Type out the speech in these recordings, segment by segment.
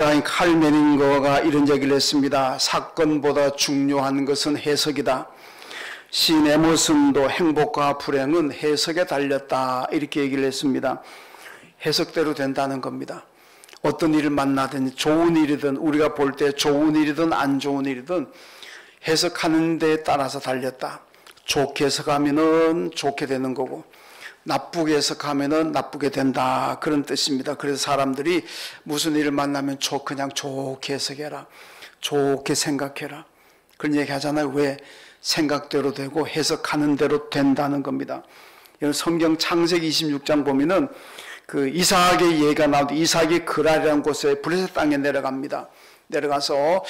작가인 칼 메닝거가 이런 얘기를 했습니다. 사건보다 중요한 것은 해석이다. 시인 에머슨도 행복과 불행은 해석에 달렸다 이렇게 얘기를 했습니다. 해석대로 된다는 겁니다. 어떤 일을 만나든 좋은 일이든 우리가 볼 때 좋은 일이든 안 좋은 일이든 해석하는 데에 따라서 달렸다. 좋게 해석하면은 좋게 되는 거고 나쁘게 해석하면은 나쁘게 된다 그런 뜻입니다. 그래서 사람들이 무슨 일을 만나면 그냥 좋게 해석해라, 좋게 생각해라 그런 얘기 하잖아요. 왜? 생각대로 되고 해석하는 대로 된다는 겁니다. 성경 창세기 26장 보면은 그 이삭의 예가 나오는데 이삭이 그랄이라는 곳에 블레셋 땅에 내려갑니다. 내려가서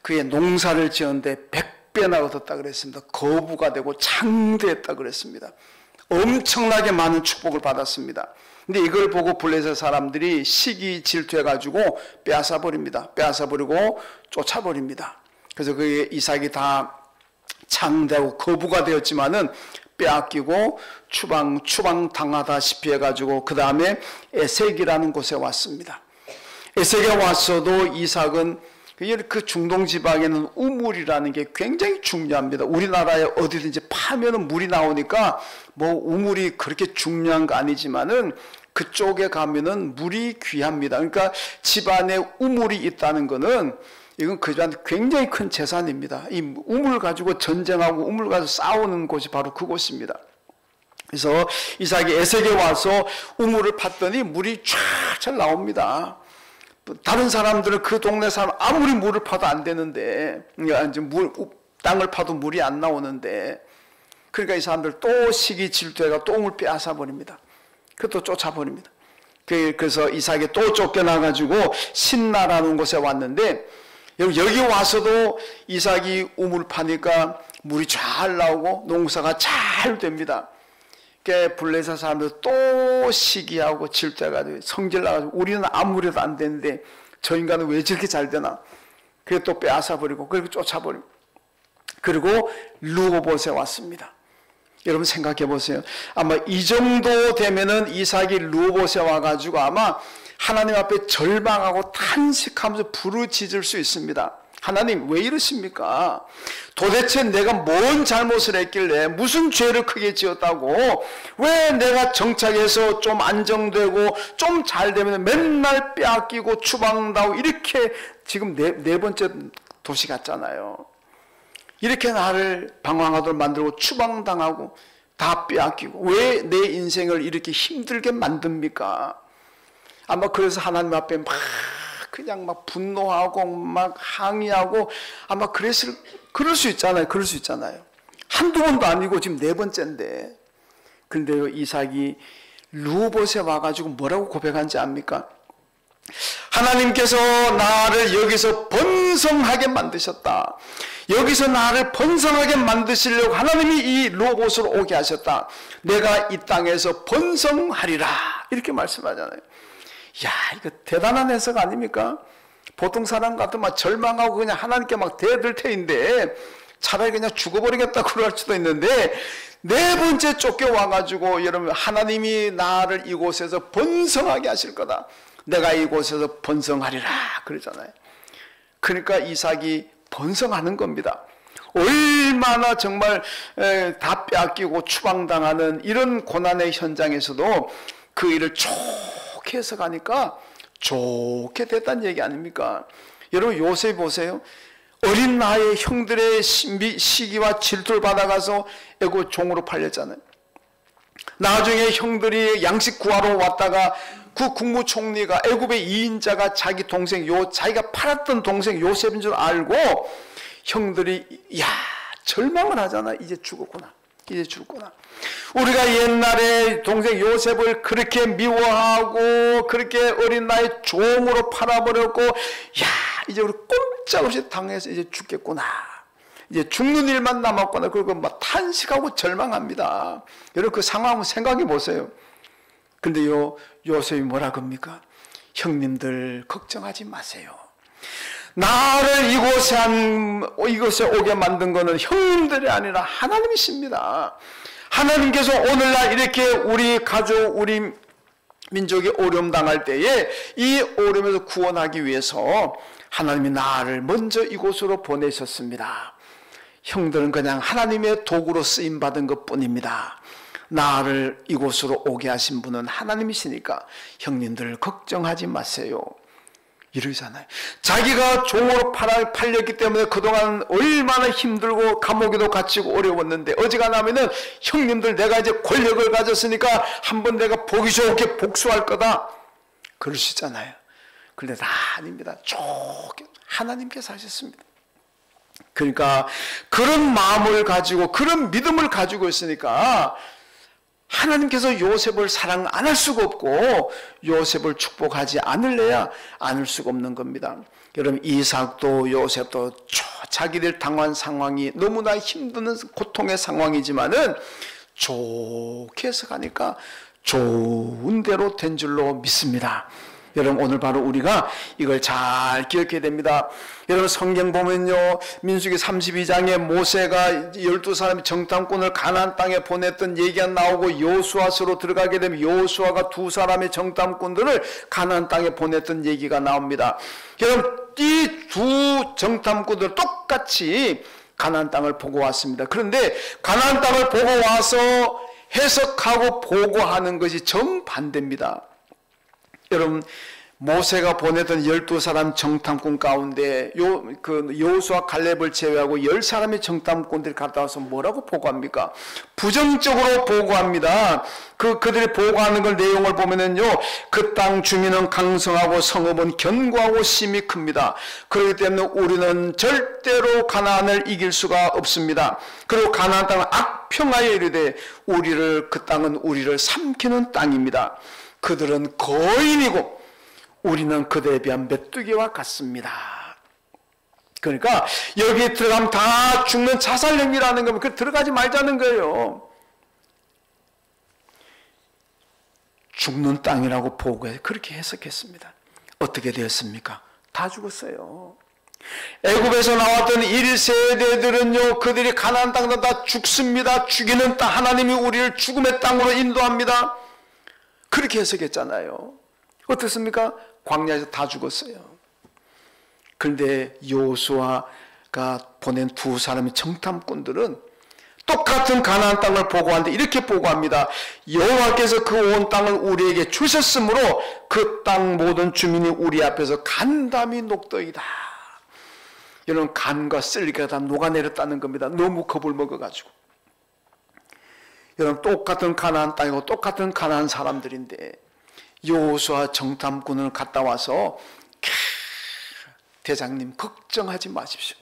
그의 농사를 지었는데 100배나 얻었다 그랬습니다. 거부가 되고 창대했다 그랬습니다. 엄청나게 많은 축복을 받았습니다. 근데 이걸 보고 블레셋 사람들이 시기 질투해가지고 빼앗아버립니다. 빼앗아버리고 쫓아버립니다. 그래서 그 이삭이 다 창대하고 거부가 되었지만은 빼앗기고 추방 당하다시피 해가지고 그 다음에 에색이라는 곳에 왔습니다. 에색에 왔어도 이삭은 그 중동 지방에는 우물이라는 게 굉장히 중요합니다. 우리나라에 어디든지 파면은 물이 나오니까 뭐 우물이 그렇게 중요한 거 아니지만은 그쪽에 가면은 물이 귀합니다. 그러니까 집안에 우물이 있다는 거는 이건 그들한테 굉장히 큰 재산입니다. 이 우물 가지고 전쟁하고 우물 가지고 싸우는 곳이 바로 그곳입니다. 그래서 이삭이 에색에 와서 우물을 팠더니 물이 쫙 나옵니다. 다른 사람들은 그 동네 사람 아무리 물을 파도 안 되는데, 땅을 파도 물이 안 나오는데, 그러니까 이 사람들 또 시기 질투해가 또 우물 빼앗아 버립니다. 그것도 쫓아버립니다. 그래서 이삭이 또 쫓겨나가지고 신나라는 곳에 왔는데, 여기 와서도 이삭이 우물 파니까 물이 잘 나오고 농사가 잘 됩니다. 블레셋 사람들 또 시기하고 질투해가지고 성질 나가지고 우리는 아무 래도 안 되는데 저 인간은 왜 저렇게 잘 되나? 그래서 또 빼앗아버리고 그리고 쫓아버리고 그리고 르호봇에 왔습니다. 여러분 생각해 보세요. 아마 이 정도 되면은 이삭이 르호봇에 와가지고 아마 하나님 앞에 절망하고 탄식하면서 부르짖을 수 있습니다. 하나님 왜 이러십니까? 도대체 내가 뭔 잘못을 했길래 무슨 죄를 크게 지었다고 왜 내가 정착해서 좀 안정되고 좀 잘 되면 맨날 빼앗기고 추방당하고 이렇게 지금 네 번째 도시 같잖아요. 이렇게 나를 방황하도록 만들고 추방당하고 다 빼앗기고 왜 내 인생을 이렇게 힘들게 만듭니까? 아마 그래서 하나님 앞에 그냥 분노하고 항의하고 아마 그럴 수 있잖아요. 그럴 수 있잖아요. 한두 번도 아니고 지금 네 번째인데. 근데요, 이삭이 르호봇에 와가지고 뭐라고 고백한지 압니까? 하나님께서 나를 여기서 번성하게 만드셨다. 여기서 나를 번성하게 만드시려고 하나님이 이 르호봇으로 오게 하셨다. 내가 이 땅에서 번성하리라. 이렇게 말씀하잖아요. 야, 이거 대단한 해석 아닙니까? 보통 사람 같으면 절망하고 그냥 하나님께 대들 테인데 차라리 그냥 죽어버리겠다고 그럴 수도 있는데 네 번째 쫓겨와가지고 여러분 하나님이 나를 이곳에서 번성하게 하실 거다. 내가 이곳에서 번성하리라 그러잖아요. 그러니까 이삭이 번성하는 겁니다. 얼마나 정말 다 빼앗기고 추방당하는 이런 고난의 현장에서도 그 일을 좋게 해석하니까 좋게 됐다는 얘기 아닙니까? 여러분 요셉 보세요. 어린 나이에 형들의 시기와 질투를 받아가서 애굽 종으로 팔렸잖아요. 나중에 형들이 양식 구하러 왔다가 그 국무총리가 애굽의 2인자가 자기 동생 자기가 팔았던 동생 요셉인 줄 알고 형들이 절망을 하잖아. 이제 죽었구나. 이제 죽었구나. 우리가 옛날에 동생 요셉을 그렇게 미워하고 그렇게 어린 나이에 종으로 팔아버렸고 이제 우리 꼼짝없이 당해서 이제 죽겠구나. 이제 죽는 일만 남았구나. 그리고 탄식하고 절망합니다. 여러분 그 상황 한번 생각해 보세요. 근데요 요셉이 뭐라 겁니까? 형님들 걱정하지 마세요. 나를 이곳에 오게 만든 것은 형님들이 아니라 하나님이십니다. 하나님께서 오늘날 이렇게 우리 가족, 우리 민족이 어려움 당할 때에 이 어려움에서 구원하기 위해서 하나님이 나를 먼저 이곳으로 보내셨습니다. 형들은 그냥 하나님의 도구로 쓰임받은 것뿐입니다. 나를 이곳으로 오게 하신 분은 하나님이시니까 형님들 걱정하지 마세요. 이러잖아요. 자기가 종으로 팔렸기 때문에 그동안 얼마나 힘들고 감옥에도 갇히고 어려웠는데 어지간하면은 형님들 내가 이제 권력을 가졌으니까 한번 내가 보기 좋게 복수할 거다 그러시잖아요. 그런데 다 아닙니다. 좋게 하나님께서 하셨습니다. 그러니까 그런 마음을 가지고 그런 믿음을 가지고 있으니까 하나님께서 요셉을 사랑 안 할 수가 없고 요셉을 축복하지 않을래야 않을 수가 없는 겁니다. 여러분 이삭도 요셉도 자기들 당한 상황이 너무나 힘든 고통의 상황이지만은 좋게 해서 가니까 좋은 대로 된 줄로 믿습니다. 여러분 오늘 바로 우리가 이걸 잘 기억해야 됩니다. 여러분 성경 보면요 민수기 32장에 모세가 12사람이 정탐꾼을 가나안 땅에 보냈던 얘기가 나오고 여호수아서로 들어가게 되면 여호수아가 2사람의 정탐꾼들을 가나안 땅에 보냈던 얘기가 나옵니다. 여러분 이 두 정탐꾼들 똑같이 가나안 땅을 보고 왔습니다. 그런데 가나안 땅을 보고 와서 해석하고 보고하는 것이 정반대입니다. 여러분 모세가 보내던 12사람 정탐꾼 가운데 여호수아 갈렙을 제외하고 10사람의 정탐꾼들이 갔다 와서 뭐라고 보고합니까? 부정적으로 보고합니다. 그들이 보고하는 걸 내용을 보면은요 그 땅 주민은 강성하고 성읍은 견고하고 심이 큽니다. 그렇기 때문에 우리는 절대로 가나안을 이길 수가 없습니다. 그리고 가나안 땅은 악평하여 이르되 그 땅은 우리를 삼키는 땅입니다. 그들은 거인이고 우리는 그들에 비한 메뚜기와 같습니다. 그러니까 여기에 들어가면 다 죽는 자살행위라는 겁니다. 들어가지 말자는 거예요. 죽는 땅이라고 보고해 그렇게 해석했습니다. 어떻게 되었습니까? 다 죽었어요. 애굽에서 나왔던 1세대들은요 그들이 가나안 땅도 다 죽습니다. 죽이는 땅 하나님이 우리를 죽음의 땅으로 인도합니다. 그렇게 해석했잖아요. 어떻습니까? 광야에서 다 죽었어요. 그런데 여호수아가 보낸 2사람의 정탐꾼들은 똑같은 가나안 땅을 보고하는데 이렇게 보고합니다. 여호와께서 그 온 땅을 우리에게 주셨으므로 그 땅 모든 주민이 우리 앞에서 간담이 녹더이다. 여러분 간과 쓸개가 다 녹아내렸다는 겁니다. 너무 겁을 먹어가지고. 여러분 똑같은 가나안 땅이고 똑같은 가나안 사람들인데 여호수아 정탐꾼을 갔다 와서 대장님 걱정하지 마십시오.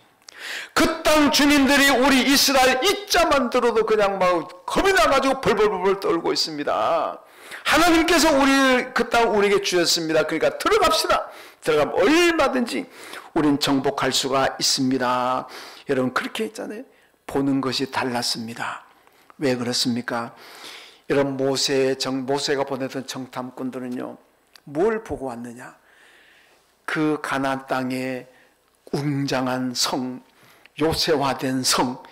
그 땅 주민들이 우리 이스라엘 이자만 들어도 그냥 막 겁이 나가지고 벌벌벌 떨고 있습니다. 하나님께서 그 땅 우리에게 주셨습니다. 그러니까 들어갑시다. 들어가면 얼마든지 우린 정복할 수가 있습니다. 여러분 그렇게 했잖아요. 보는 것이 달랐습니다. 왜 그렇습니까? 여러분 모세가 보냈던 정탐꾼들은요 뭘 보고 왔느냐? 그 가나안 땅에 웅장한 성, 요새화된 성,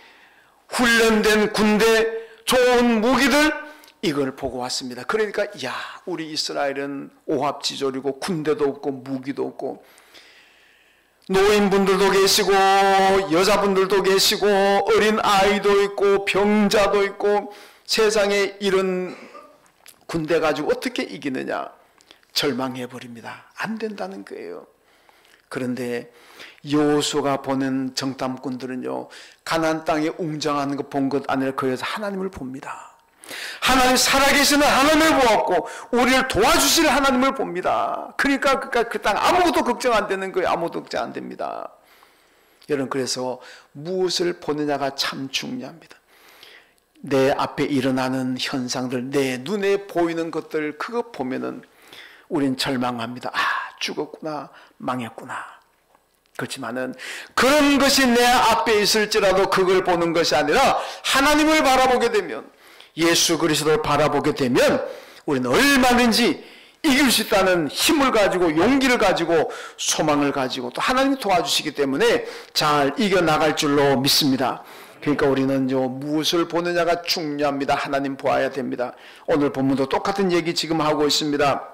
훈련된 군대, 좋은 무기들 이걸 보고 왔습니다. 그러니까 야 우리 이스라엘은 오합지졸이고 군대도 없고 무기도 없고 노인분들도 계시고 여자분들도 계시고 어린 아이도 있고 병자도 있고 세상에 이런 군대 가지고 어떻게 이기느냐? 절망해버립니다. 안 된다는 거예요. 그런데 여호수아가 보낸 정탐꾼들은요 가나안 땅에 웅장한 거 본 것 아니라 거기서 하나님을 봅니다. 하나님 살아계시는 하나님을 보았고 우리를 도와주실 하나님을 봅니다. 그러니까 그 땅 아무것도 걱정 안 되는 거예요. 아무것도 걱정 안 됩니다. 여러분 그래서 무엇을 보느냐가 참 중요합니다. 내 앞에 일어나는 현상들, 내 눈에 보이는 것들 그거 보면은 우린 절망합니다. 아 죽었구나 망했구나. 그렇지만은 그런 것이 내 앞에 있을지라도 그걸 보는 것이 아니라 하나님을 바라보게 되면 예수 그리스도를 바라보게 되면 우리는 얼마든지 이길 수 있다는 힘을 가지고 용기를 가지고 소망을 가지고 또 하나님이 도와주시기 때문에 잘 이겨나갈 줄로 믿습니다. 그러니까 우리는요, 무엇을 보느냐가 중요합니다. 하나님 보아야 됩니다. 오늘 본문도 똑같은 얘기 지금 하고 있습니다.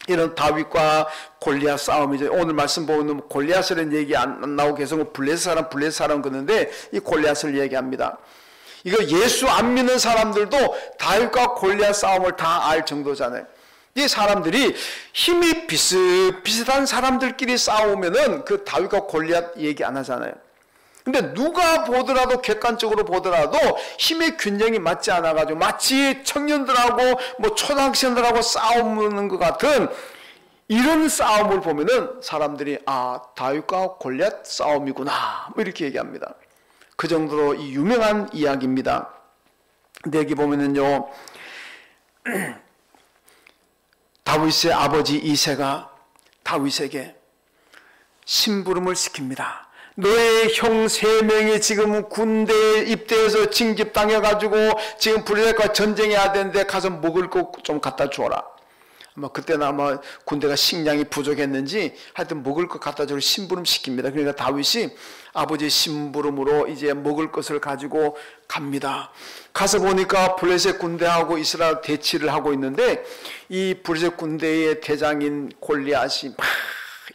이런 다윗과 골리앗 싸움이죠. 오늘 말씀 보면 골리앗을 얘기 안 나오고 계속 블레셋 사람 그러는데 이 골리앗을 얘기합니다. 이거 예수 안 믿는 사람들도 다윗과 골리앗 싸움을 다 알 정도잖아요. 이 사람들이 힘이 비슷비슷한 사람들끼리 싸우면은 그 다윗과 골리앗 얘기 안 하잖아요. 근데 누가 보더라도 객관적으로 보더라도 힘의 균형이 맞지 않아가지고 마치 청년들하고 뭐 초등학생들하고 싸우는 것 같은 이런 싸움을 보면은 사람들이 다윗과 골리앗 싸움이구나 뭐 이렇게 얘기합니다. 그 정도로 이 유명한 이야기입니다. 근데 여기 보면은요, 다윗의 아버지 이새가 다윗에게 심부름을 시킵니다. 너의 형 3명이 지금 군대에 입대해서 징집당해가지고 지금 블레셋과 전쟁해야 되는데 가서 먹을 거 좀 갖다 주어라. 아마 그때는 아마 군대가 식량이 부족했는지 하여튼 먹을 것 갖다 주러 심부름 시킵니다. 그러니까 다윗이 아버지의 심부름으로 이제 먹을 것을 가지고 갑니다. 가서 보니까 블레셋 군대하고 이스라엘 대치를 하고 있는데 이 블레셋 군대의 대장인 골리앗이 막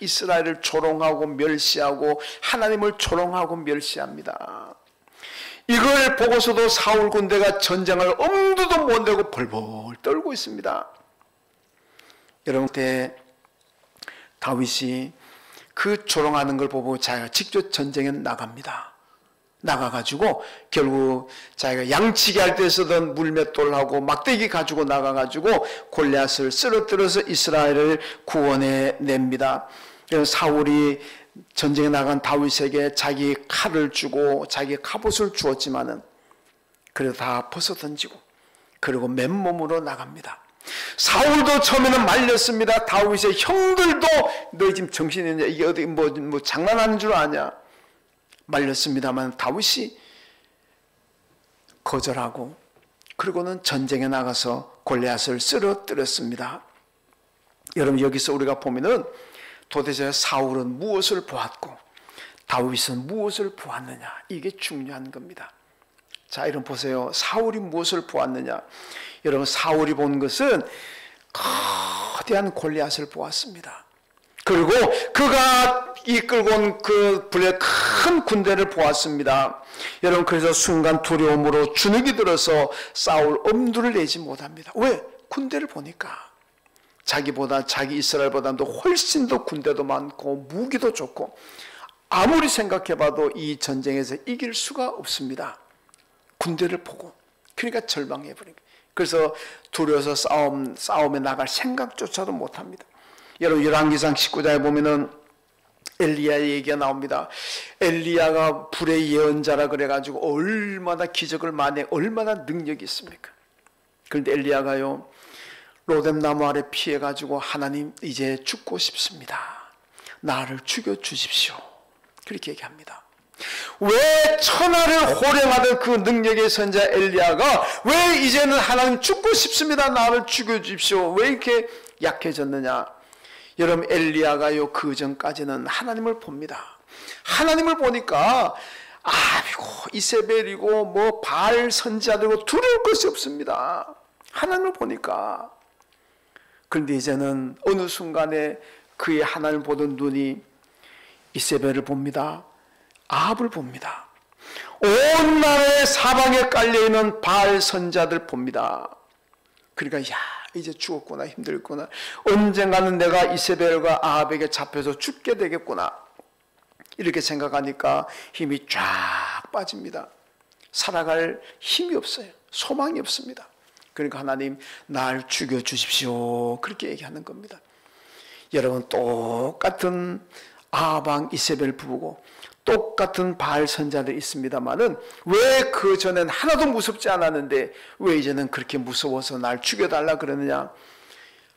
이스라엘을 조롱하고 멸시하고 하나님을 조롱하고 멸시합니다. 이걸 보고서도 사울 군대가 전쟁을 엄두도 못 내고 벌벌 떨고 있습니다. 여러분, 그때 다윗이 그 조롱하는 걸 보고 자기가 직접 전쟁에 나갑니다. 나가가지고 결국 자기가 양치기 할 때 쓰던 물맷돌하고 막대기 가지고 나가가지고 골리앗을 쓰러뜨려서 이스라엘을 구원해 냅니다. 사울이 전쟁에 나간 다윗에게 자기 칼을 주고 자기 갑옷을 주었지만은 그래도 다 벗어던지고 그리고 맨몸으로 나갑니다. 사울도 처음에는 말렸습니다. 다윗의 형들도 너 지금 정신이 있냐, 이게 어디 뭐 장난하는 줄 아냐 말렸습니다만 다윗이 거절하고 그리고는 전쟁에 나가서 골리앗을 쓰러뜨렸습니다. 여러분, 여기서 우리가 보면은 도대체 사울은 무엇을 보았고 다윗은 무엇을 보았느냐, 이게 중요한 겁니다. 자, 여러분 보세요. 사울이 무엇을 보았느냐. 여러분, 사울이 본 것은 거대한 골리앗을 보았습니다. 그리고 그가 이끌고 온 그 블레셋 큰 군대를 보았습니다. 여러분, 그래서 순간 두려움으로 주눅이 들어서 사울 엄두를 내지 못합니다. 왜? 군대를 보니까 자기 이스라엘보다도 훨씬 더 군대도 많고 무기도 좋고 아무리 생각해봐도 이 전쟁에서 이길 수가 없습니다. 군대를 보고. 그러니까 절망해버립니다. 그래서 두려워서 싸움에 나갈 생각조차도 못합니다. 여러분, 열왕기상 19장에 보면은 엘리야의 얘기가 나옵니다. 엘리야가 불의 예언자라 그래가지고 얼마나 기적을 많이, 얼마나 능력이 있습니까? 그런데 엘리야가요, 로뎀나무 아래 피해가지고 하나님 이제 죽고 싶습니다. 나를 죽여주십시오. 그렇게 얘기합니다. 왜 천하를 호령하던 그 능력의 선자 엘리야가 왜 이제는 하나님 죽고 싶습니다. 나를 죽여주십시오. 왜 이렇게 약해졌느냐. 여러분, 엘리야가요 그 전까지는 하나님을 봅니다. 하나님을 보니까 아비고 이세벨이고 뭐 바알 선지자들고 두려울 것이 없습니다. 하나님을 보니까. 그런데 이제는 어느 순간에 그의 하나님을 보던 눈이 이세벨을 봅니다. 아합을 봅니다. 온 나라의 사방에 깔려있는 바알 선자들 봅니다. 그러니까 이제 죽었구나, 힘들구나, 언젠가는 내가 이세벨과 아합에게 잡혀서 죽게 되겠구나, 이렇게 생각하니까 힘이 쫙 빠집니다. 살아갈 힘이 없어요. 소망이 없습니다. 그러니까 하나님, 날 죽여주십시오, 그렇게 얘기하는 겁니다. 여러분, 똑같은 아합왕 이세벨 부부고 똑같은 바알 선자들이 있습니다만은 왜 그 전엔 하나도 무섭지 않았는데 왜 이제는 그렇게 무서워서 날 죽여달라 그러느냐.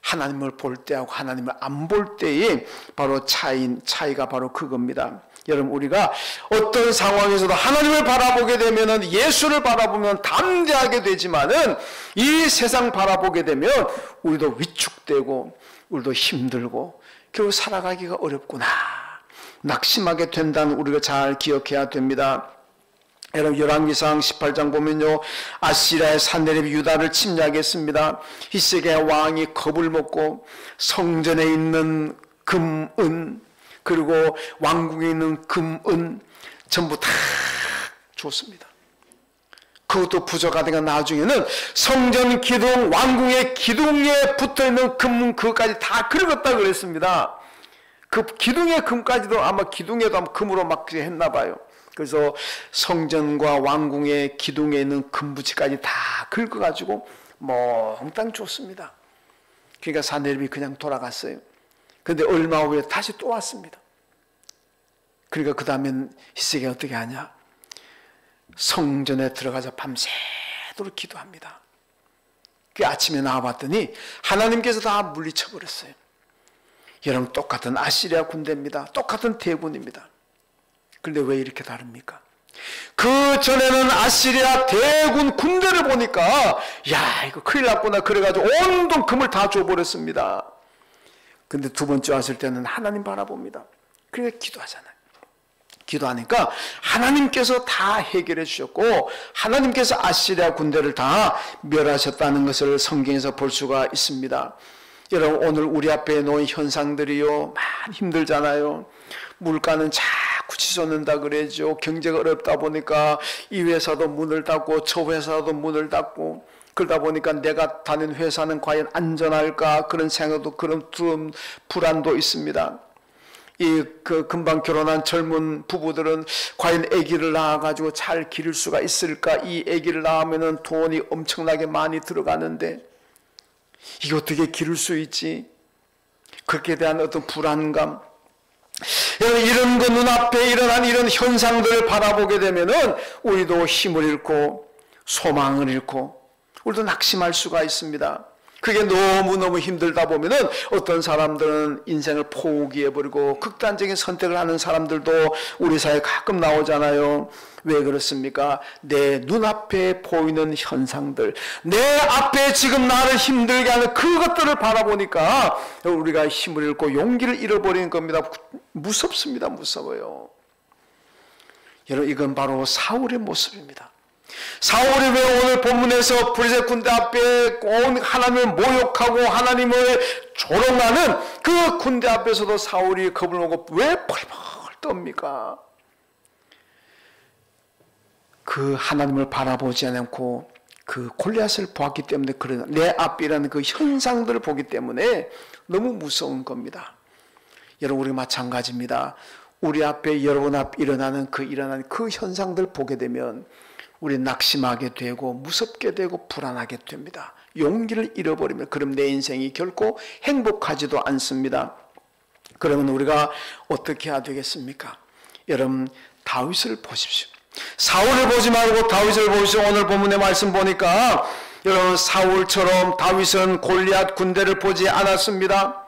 하나님을 볼 때하고 하나님을 안 볼 때의 바로 차이가 바로 그겁니다. 여러분, 우리가 어떤 상황에서도 하나님을 바라보게 되면은, 예수를 바라보면 담대하게 되지만은 이 세상 바라보게 되면 우리도 위축되고 우리도 힘들고 결국 살아가기가 어렵구나, 낙심하게 된다는 우리가 잘 기억해야 됩니다. 여러분 열왕기상 18장 보면요, 아시리아의 산헤립이 유다를 침략했습니다. 히스기야 왕이 겁을 먹고 성전에 있는 금, 은, 그리고 왕궁에 있는 금, 은 전부 다 줬습니다. 그것도 부족하다가 나중에는 성전 기둥, 왕궁의 기둥에 붙어있는 금, 그것까지 다 긁었다 그랬습니다. 그 기둥의 금까지도 아마 기둥에도 아마 금으로 막 했나 봐요. 그래서 성전과 왕궁의 기둥에 있는 금부치까지 다 긁어가지고 몽땅 줬습니다. 그러니까 산헤립이 그냥 돌아갔어요. 그런데 얼마 후에 다시 또 왔습니다. 그러니까 그 다음엔 히스기야가 어떻게 하냐, 성전에 들어가서 밤새도록 기도합니다. 그 아침에 나와봤더니 하나님께서 다 물리쳐버렸어요. 여러분, 똑같은 아시리아 군대입니다. 똑같은 대군입니다. 그런데 왜 이렇게 다릅니까? 그 전에는 아시리아 대군 군대를 보니까 야, 이거 큰일 났구나 그래가지고 온통 금을 다 줘버렸습니다. 근데 두 번째 왔을 때는 하나님 바라봅니다. 그러니까 기도하잖아요. 기도하니까 하나님께서 다 해결해 주셨고 하나님께서 아시리아 군대를 다 멸하셨다는 것을 성경에서 볼 수가 있습니다. 여러분, 오늘 우리 앞에 놓인 현상들이요, 많이 힘들잖아요. 물가는 자꾸 치솟는다 그러죠. 경제가 어렵다 보니까 이 회사도 문을 닫고 저 회사도 문을 닫고, 그러다 보니까 내가 다니는 회사는 과연 안전할까, 그런 생각도, 그런 불안도 있습니다. 금방 결혼한 젊은 부부들은 과연 아기를 낳아가지고 잘 기를 수가 있을까? 이 아기를 낳으면은 돈이 엄청나게 많이 들어가는데 이게 어떻게 기를 수 있지? 그렇게 대한 어떤 불안감, 이런 거 눈앞에 일어난 이런 현상들을 바라보게 되면은 우리도 힘을 잃고 소망을 잃고 우리도 낙심할 수가 있습니다. 그게 너무너무 힘들다 보면은 어떤 사람들은 인생을 포기해버리고 극단적인 선택을 하는 사람들도 우리 사회에 가끔 나오잖아요. 왜 그렇습니까? 내 눈앞에 보이는 현상들, 내 앞에 지금 나를 힘들게 하는 그것들을 바라보니까 우리가 힘을 잃고 용기를 잃어버리는 겁니다. 무섭습니다. 무서워요. 여러분, 이건 바로 사울의 모습입니다. 사울이 왜 오늘 본문에서 블레셋 군대 앞에 온 하나님을 모욕하고 하나님을 조롱하는 그 군대 앞에서도 사울이 겁을 먹고 왜 펄펄 떱니까? 그 하나님을 바라보지 않고 그 골리앗을 보았기 때문에, 그런 내 앞이라는 그 현상들을 보기 때문에 너무 무서운 겁니다. 여러분, 우리 마찬가지입니다. 우리 앞에 여러분 앞 일어나는 그 현상들 보게 되면 우리 낙심하게 되고 무섭게 되고 불안하게 됩니다. 용기를 잃어버리면 그럼 내 인생이 결코 행복하지도 않습니다. 그러면 우리가 어떻게 해야 되겠습니까? 여러분, 다윗을 보십시오. 사울을 보지 말고 다윗을 보십시오. 오늘 본문의 말씀 보니까 여러분, 사울처럼 다윗은 골리앗 군대를 보지 않았습니다.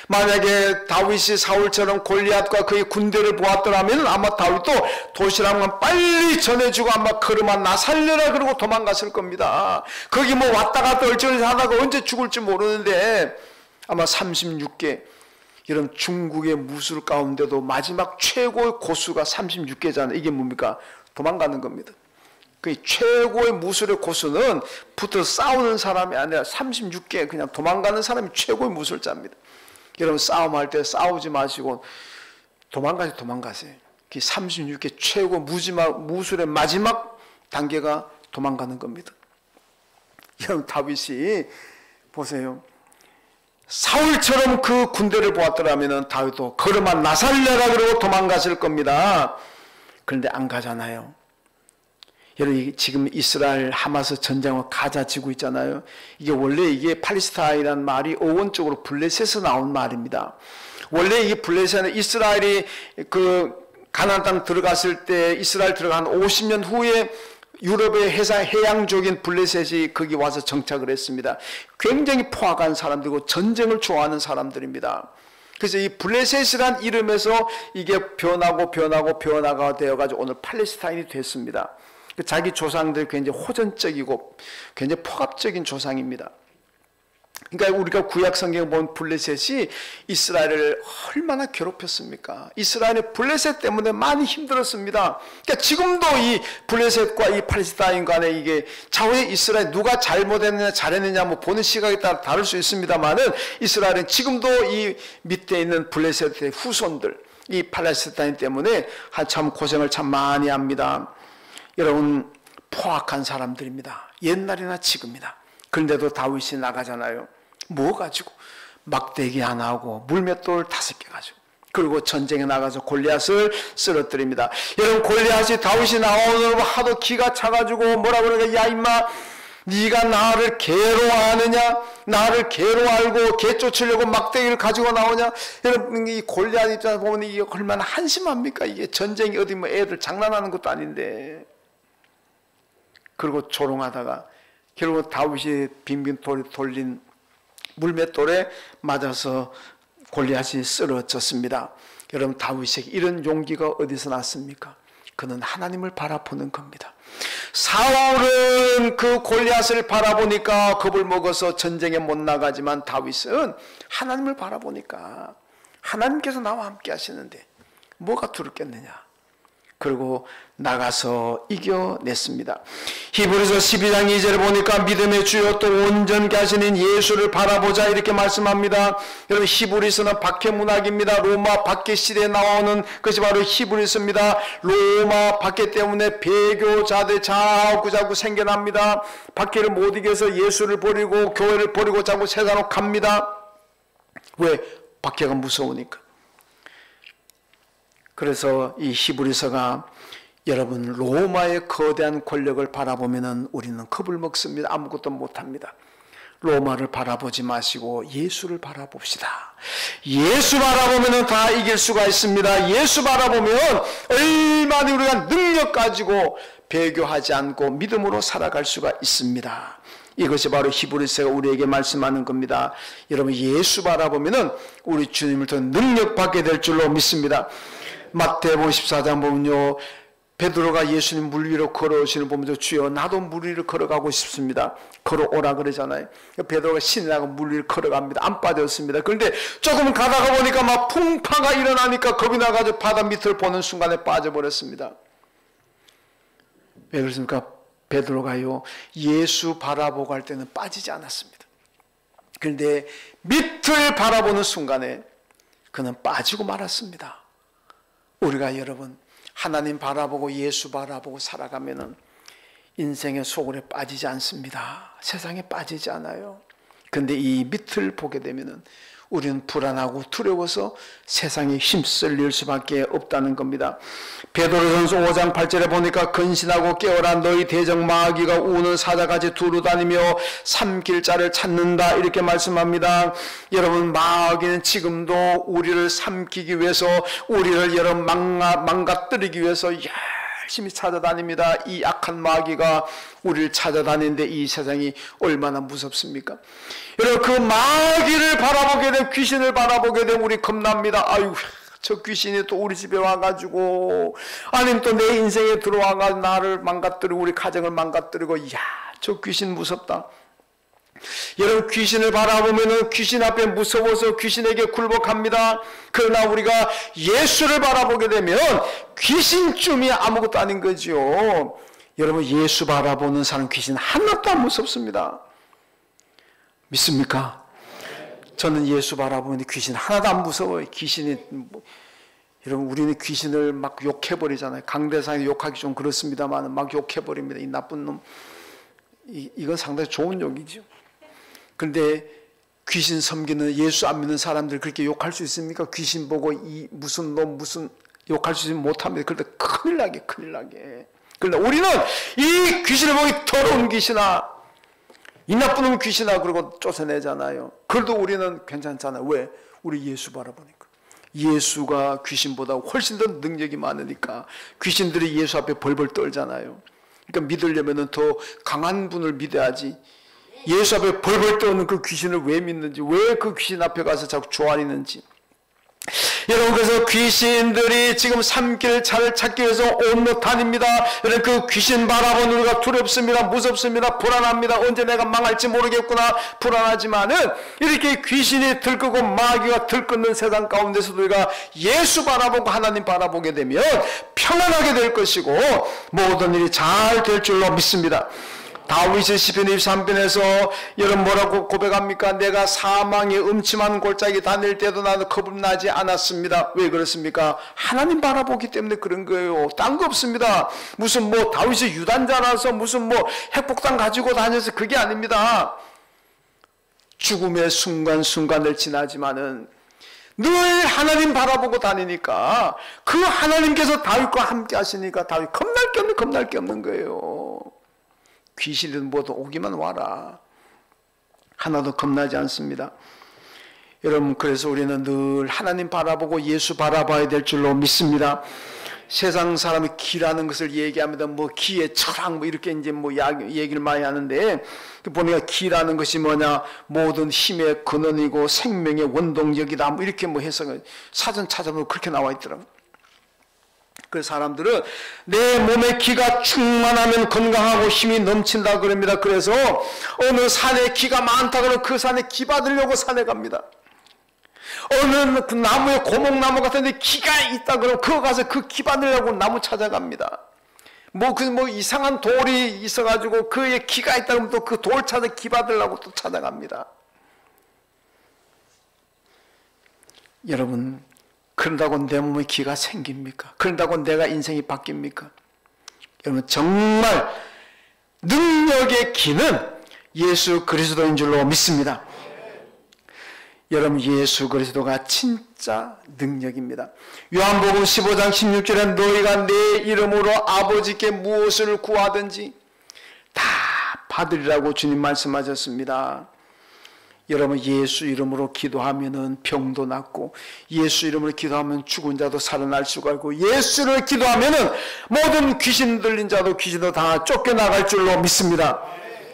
만약에 다윗이 사울처럼 골리앗과 그의 군대를 보았더라면 아마 다윗도 도시락만 빨리 전해주고 아마 걸음아 나 살려라 그러고 도망갔을 겁니다. 거기 뭐 왔다 갔다 얼쩡얼쩡 하다가 언제 죽을지 모르는데 아마 36개, 여러분, 중국의 무술 가운데도 마지막 최고의 고수가 36개잖아요. 이게 뭡니까? 도망가는 겁니다. 그 최고의 무술의 고수는 붙어서 싸우는 사람이 아니라 36개 그냥 도망가는 사람이 최고의 무술자입니다. 여러분, 싸움할 때 싸우지 마시고 도망가세요. 그 36개 최고 무술의 마지막 단계가 도망가는 겁니다. 여러분, 다윗이 보세요. 사울처럼 그 군대를 보았더라면 다윗도 걸음아 나 살려라 그러고 도망갔을 겁니다. 그런데 안 가잖아요. 여러분, 지금 이스라엘 하마스 전쟁을 가자 지고 있잖아요. 이게 원래 이게 팔레스타인이라는 말이 어원적으로 블레셋에서 나온 말입니다. 원래 이 블레셋은 이스라엘이 그 가나안 땅 들어갔을 때 이스라엘 들어간 50년 후에 유럽의 해양족인 블레셋이 거기 와서 정착을 했습니다. 굉장히 포악한 사람들이고 전쟁을 좋아하는 사람들입니다. 그래서 이 블레셋이란 이름에서 이게 변화가 되어가지고 오늘 팔레스타인이 됐습니다. 자기 조상들이 굉장히 호전적이고 굉장히 폭압적인 조상입니다. 그러니까 우리가 구약 성경에 본 블레셋이 이스라엘을 얼마나 괴롭혔습니까? 이스라엘의 블레셋 때문에 많이 힘들었습니다. 그러니까 지금도 이 블레셋과 이 팔레스타인 간에 이게 좌우의 이스라엘 누가 잘못했느냐 잘했느냐 뭐 보는 시각에 따라 다를 수 있습니다만은 이스라엘은 지금도 이 밑에 있는 블레셋의 후손들 이 팔레스타인 때문에 참 고생을 참 많이 합니다. 여러분 포악한 사람들입니다. 옛날이나 지금이나. 그런데도 다윗이 나가잖아요. 뭐 가지고? 막대기 하나하고 물맷돌 5개 가지고. 그리고 전쟁에 나가서 골리앗을 쓰러뜨립니다. 여러분 골리앗이 다윗이 나오는 하도 기가 차가지고 뭐라 그러니까 야 임마 네가 나를 개로 아느냐? 나를 개로 알고 개 쫓으려고 막대기를 가지고 나오냐? 여러분 이 골리앗 입장에서 보면 이게 얼마나 한심합니까? 이게 전쟁이 어디 뭐 애들 장난하는 것도 아닌데. 그리고 조롱하다가 결국 다윗이 빙빙 돌린 물맷돌에 맞아서 골리앗이 쓰러졌습니다. 여러분 다윗에게 이런 용기가 어디서 났습니까? 그는 하나님을 바라보는 겁니다. 사울은 그 골리앗을 바라보니까 겁을 먹어서 전쟁에 못 나가지만 다윗은 하나님을 바라보니까 하나님께서 나와 함께 하시는데 뭐가 두렵겠느냐. 그리고 나가서 이겨냈습니다. 히브리서 12장 2절을 보니까 믿음의 주요 또 온전케 하시는 예수를 바라보자 이렇게 말씀합니다. 여러분 히브리서는 박해문학입니다. 로마 박해 시대에 나오는 것이 바로 히브리서입니다. 로마 박해 때문에 배교자들 자꾸자꾸 생겨납니다. 박해를 못 이겨서 예수를 버리고 교회를 버리고 자꾸 세상으로 갑니다. 왜? 박해가 무서우니까. 그래서 이 히브리서가 여러분 로마의 거대한 권력을 바라보면 우리는 겁을 먹습니다. 아무것도 못합니다. 로마를 바라보지 마시고 예수를 바라봅시다. 예수 바라보면 다 이길 수가 있습니다. 예수 바라보면 얼마나 우리가 능력 가지고 배교하지 않고 믿음으로 살아갈 수가 있습니다. 이것이 바로 히브리서가 우리에게 말씀하는 겁니다. 여러분 예수 바라보면 우리 주님을 더 능력받게 될 줄로 믿습니다. 마태복음 14장 보면요, 베드로가 예수님 물 위로 걸어오시는 보면서 주여 나도 물 위로 걸어가고 싶습니다. 걸어오라 그러잖아요. 베드로가 신이 나고 물 위로 걸어갑니다. 안 빠졌습니다. 그런데 조금 가다가 보니까 막 풍파가 일어나니까 겁이 나가지고 바다 밑을 보는 순간에 빠져버렸습니다. 왜 그렇습니까? 베드로가요 예수 바라보고 할 때는 빠지지 않았습니다. 그런데 밑을 바라보는 순간에 그는 빠지고 말았습니다. 우리가 여러분 하나님 바라보고 예수 바라보고 살아가면은 인생의 소굴에 빠지지 않습니다. 세상에 빠지지 않아요. 그런데 이 밑을 보게 되면은 우리는 불안하고 두려워서 세상에 힘쓸릴 수밖에 없다는 겁니다. 베드로전서 5장 8절에 보니까 근신하고 깨어라 너희 대적 마귀가 우는 사자같이 두루다니며 삼킬 자를 찾는다 이렇게 말씀합니다. 여러분 마귀는 지금도 우리를 삼키기 위해서 우리를 여러분 망가뜨리기 위해서 열심히 찾아다닙니다. 이 악한 마귀가 우리를 찾아다니는데 이 세상이 얼마나 무섭습니까? 여러분 그 마귀를 바라보게 되면 귀신을 바라보게 되면 우리 겁납니다. 아유 저 귀신이 또 우리 집에 와가지고 아니면 또 내 인생에 들어와가 나를 망가뜨리고 우리 가정을 망가뜨리고 이야 저 귀신 무섭다. 여러분 귀신을 바라보면 귀신 앞에 무서워서 귀신에게 굴복합니다. 그러나 우리가 예수를 바라보게 되면 귀신쯤이 아무것도 아닌 거죠. 여러분 예수 바라보는 사람 귀신 하나도 안 무섭습니다. 믿습니까? 저는 예수 바라보면 귀신 하나도 안 무서워요. 귀신이 여러분 우리는 귀신을 막 욕해버리잖아요. 강대상에 욕하기 좀 그렇습니다만 막 욕해버립니다. 이 나쁜 놈. 이건 상당히 좋은 욕이죠. 그런데 귀신 섬기는 예수 안 믿는 사람들 그렇게 욕할 수 있습니까? 귀신 보고 이 무슨 놈 무슨 욕할 수 있으면 못합니다. 그런데 큰일 나게. 그런데 우리는 이 귀신을 보기 더러운 귀신아 이 나쁜 놈 귀신아 그러고 쫓아내잖아요. 그래도 우리는 괜찮잖아요. 왜? 우리 예수 바라보니까. 예수가 귀신보다 훨씬 더 능력이 많으니까 귀신들이 예수 앞에 벌벌 떨잖아요. 그러니까 믿으려면 더 강한 분을 믿어야지. 예수 앞에 벌벌 떠는 그 귀신을 왜 믿는지, 왜 그 귀신 앞에 가서 자꾸 조아리는지. 여러분, 그래서 귀신들이 지금 삼킬 차를 찾기 위해서 온곳 다닙니다. 여러분, 그 귀신 바라보는 우리가 두렵습니다. 무섭습니다. 불안합니다. 언제 내가 망할지 모르겠구나 불안하지만은, 이렇게 귀신이 들끓고 마귀가 들끓는 세상 가운데서도 우리가 예수 바라보고 하나님 바라보게 되면 평안하게 될 것이고 모든 일이 잘 될 줄로 믿습니다. 다윗이 시편 23편에서 여러분 뭐라고 고백합니까? 내가 사망의 음침한 골짜기 다닐 때도 나는 겁을 나지 않았습니다. 왜 그렇습니까? 하나님 바라보기 때문에 그런 거예요. 딴 거 없습니다. 무슨 뭐 다윗이 유단자라서 무슨 뭐 핵폭탄 가지고 다녀서 그게 아닙니다. 죽음의 순간순간을 지나지만은 늘 하나님 바라보고 다니니까 그 하나님께서 다윗과 함께 하시니까 다윗 겁날 게 없는 거예요. 귀신은 모두 오기만 와라. 하나도 겁나지 않습니다. 여러분, 그래서 우리는 늘 하나님 바라보고 예수 바라봐야 될 줄로 믿습니다. 세상 사람이 기라는 것을 얘기합니다. 뭐 기의 철학 뭐 이렇게 이제 뭐 얘기를 많이 하는데, 보니까 기라는 것이 뭐냐, 모든 힘의 근원이고 생명의 원동력이다. 뭐 이렇게 뭐 해석을 사전 찾아보면 그렇게 나와 있더라고요. 그 사람들은 내 몸에 기가 충만하면 건강하고 힘이 넘친다 그럽니다. 그래서 어느 산에 기가 많다 그러면 그 산에 기 받으려고 산에 갑니다. 어느 그 나무에 고목나무 같은데 기가 있다 그러면 그거 가서 그 기 받으려고 나무 찾아갑니다. 뭐 이상한 돌이 있어가지고 그에 기가 있다 그러면 또 그 돌 찾아 기 받으려고 또 찾아갑니다. 여러분, 그런다고 내 몸에 기가 생깁니까? 그런다고 내가 인생이 바뀝니까? 여러분, 정말 능력의 기는 예수 그리스도인 줄로 믿습니다. 여러분, 예수 그리스도가 진짜 능력입니다. 요한복음 15장 16절에 너희가 내 이름으로 아버지께 무엇을 구하든지 다 받으리라고 주님 말씀하셨습니다. 여러분, 예수 이름으로 기도하면은 병도 낫고, 예수 이름으로 기도하면 죽은 자도 살아날 수가 있고, 예수를 기도하면은 모든 귀신 들린 자도 귀신도 다 쫓겨나갈 줄로 믿습니다.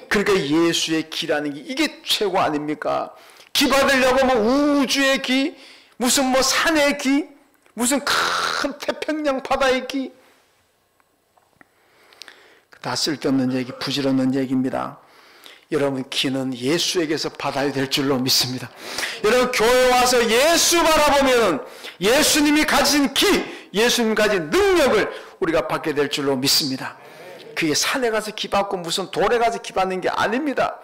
그러니까 예수의 기라는 게 이게 최고 아닙니까? 기 받으려고 뭐 우주의 기, 무슨 뭐 산의 기, 무슨 큰 태평양 바다의 기, 다 쓸데없는 얘기, 부질없는 얘기입니다. 여러분, 기는 예수에게서 받아야 될 줄로 믿습니다. 여러분, 교회 와서 예수 바라보면 예수님이 가진 기, 예수님 가진 능력을 우리가 받게 될 줄로 믿습니다. 그게 산에 가서 기 받고 무슨 돌에 가서 기 받는 게 아닙니다.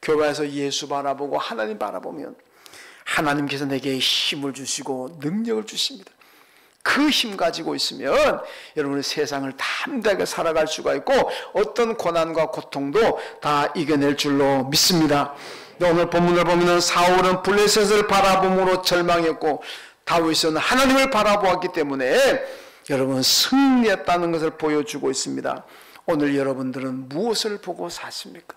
교회에서 예수 바라보고 하나님 바라보면 하나님께서 내게 힘을 주시고 능력을 주십니다. 그 힘 가지고 있으면 여러분의 세상을 담대하게 살아갈 수가 있고 어떤 고난과 고통도 다 이겨낼 줄로 믿습니다. 오늘 본문을 보면 사울은 블레셋을 바라봄으로 절망했고 다윗은 하나님을 바라보았기 때문에 여러분 승리했다는 것을 보여주고 있습니다. 오늘 여러분들은 무엇을 보고 사십니까?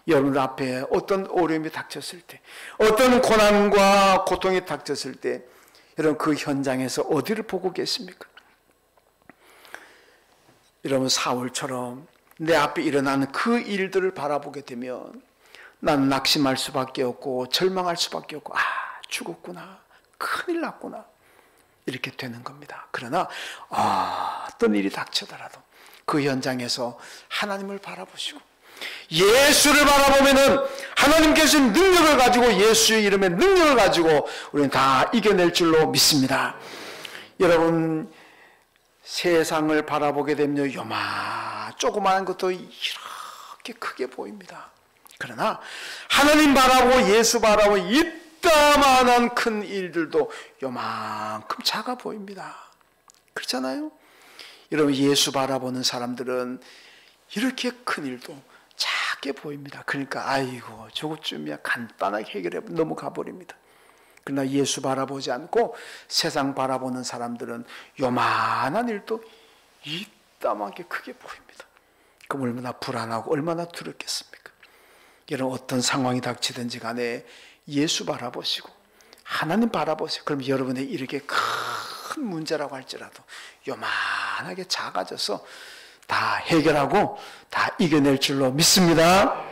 여러분들 앞에 어떤 어려움이 닥쳤을 때, 어떤 고난과 고통이 닥쳤을 때 여러분 그 현장에서 어디를 보고 계십니까? 여러분, 사울처럼 내 앞에 일어나는 그 일들을 바라보게 되면 나는 낙심할 수밖에 없고 절망할 수밖에 없고, 죽었구나, 큰일 났구나, 이렇게 되는 겁니다. 그러나 어떤 일이 닥쳐더라도 그 현장에서 하나님을 바라보시고 예수를 바라보면은 하나님께서 능력을 가지고, 예수의 이름의 능력을 가지고 우리는 다 이겨낼 줄로 믿습니다. 여러분, 세상을 바라보게 되면 조그마한 것도 이렇게 크게 보입니다. 그러나 하나님 바라보고 예수 바라보고 이따만한 큰 일들도 요만큼 작아 보입니다. 그렇잖아요? 여러분, 예수 바라보는 사람들은 이렇게 큰 일도 작게 보입니다. 그러니까 아이고 저것쯤이야 간단하게 해결해 넘어가 버립니다. 그러나 예수 바라보지 않고 세상 바라보는 사람들은 요만한 일도 이따만하게 크게 보입니다. 그럼 얼마나 불안하고 얼마나 두렵겠습니까? 여러분, 어떤 상황이 닥치든지 간에 예수 바라보시고 하나님 바라보세요. 그럼 여러분의 이렇게 큰 문제라고 할지라도 요만하게 작아져서 다 해결하고 다 이겨낼 줄로 믿습니다.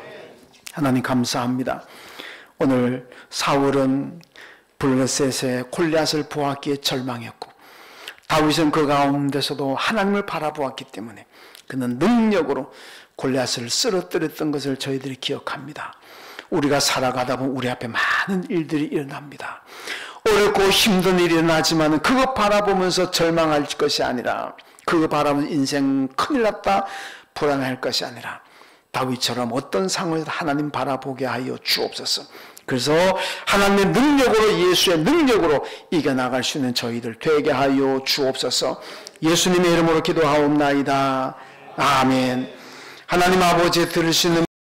하나님 감사합니다. 오늘 사울은 블레셋의 골리앗을 보았기에 절망했고, 다윗은 그 가운데서도 하나님을 바라보았기 때문에 그는 능력으로 골리앗을 쓰러뜨렸던 것을 저희들이 기억합니다. 우리가 살아가다 보면 우리 앞에 많은 일들이 일어납니다. 어렵고 힘든 일이 일어나지만 그거 바라보면서 절망할 것이 아니라, 그거 바라보면 인생 큰일 났다 불안할 것이 아니라, 다윗처럼 어떤 상황에서 하나님 바라보게 하여 주옵소서. 그래서 하나님의 능력으로, 예수의 능력으로 이겨나갈 수 있는 저희들 되게 하여 주옵소서. 예수님의 이름으로 기도하옵나이다. 아멘. 하나님 아버지, 들으시는